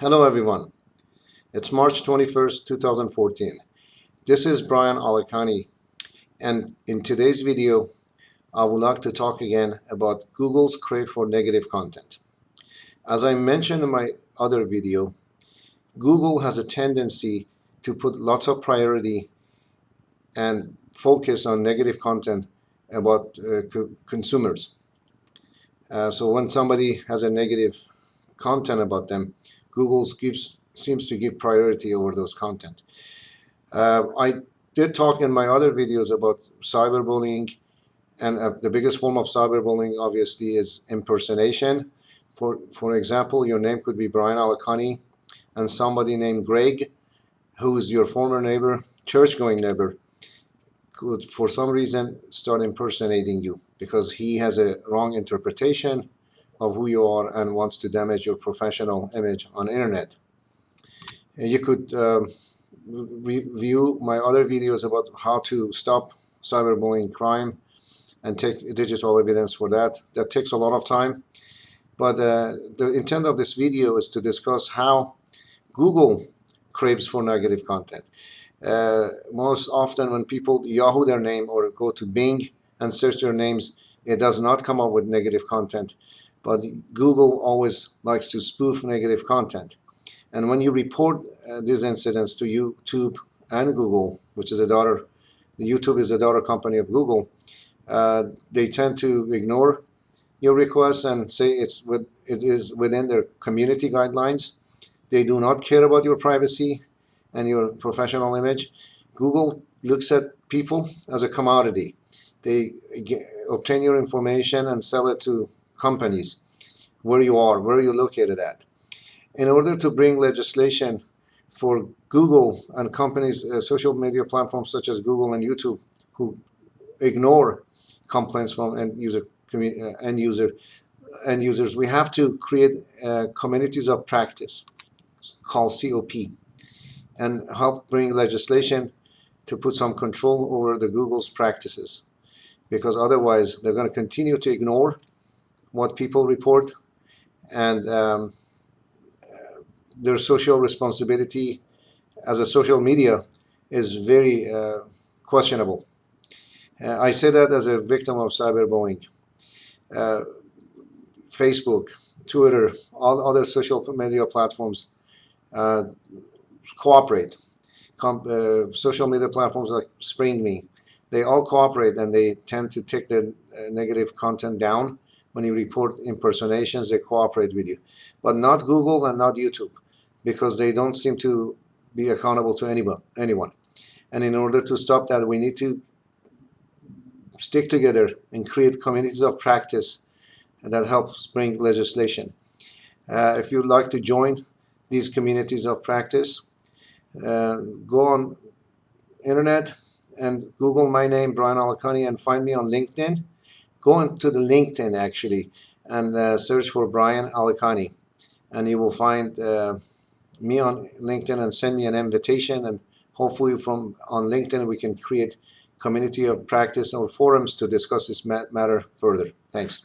Hello everyone, it's March 21st, 2014. This is Brian Alikhani, and in today's video I would like to talk again about Google's crave for negative content. As I mentioned in my other video, Google has a tendency to put lots of priority and focus on negative content about consumers. So when somebody has a negative content about them, Google seems to give priority over those content. I did talk in my other videos about cyberbullying, and the biggest form of cyberbullying obviously is impersonation. For example, your name could be Brian Alikhani, and somebody named Greg, who is your former neighbor, church-going neighbor, could for some reason start impersonating you because he has a wrong interpretation of who you are and wants to damage your professional image on internet. And you could review my other videos about how to stop cyberbullying crime and take digital evidence for that. That takes a lot of time, but the intent of this video is to discuss how Google craves for negative content. Most often when people Yahoo their name or go to Bing and search their names, it does not come up with negative content, but Google always likes to spoof negative content. And when you report these incidents to YouTube and Google, which is YouTube is a daughter company of Google, they tend to ignore your requests and say it is within their community guidelines. They do not care about your privacy and your professional image. Google looks at people as a commodity. They obtain your information and sell it to companies, where you are, where you're located at. In order to bring legislation for Google and companies, social media platforms such as Google and YouTube, who ignore complaints from end users, we have to create communities of practice called COP and help bring legislation to put some control over the Google's practices, because otherwise they're going to continue to ignore what people report, and their social responsibility as a social media is very questionable. I say that as a victim of cyberbullying. Facebook, Twitter, all other social media platforms cooperate. Social media platforms like SpringMe, they all cooperate, and they tend to take the negative content down. When you report impersonations, they cooperate with you, but not Google and not YouTube, because they don't seem to be accountable to anyone. And in order to stop that, we need to stick together and create communities of practice that helps bring legislation. If you'd like to join these communities of practice, go on internet and Google my name, Brian Alikhani, and find me on LinkedIn. Go into the LinkedIn actually and search for Brian Alikhani, and you will find me on LinkedIn and send me an invitation, and hopefully on LinkedIn we can create community of practice or forums to discuss this matter further. Thanks.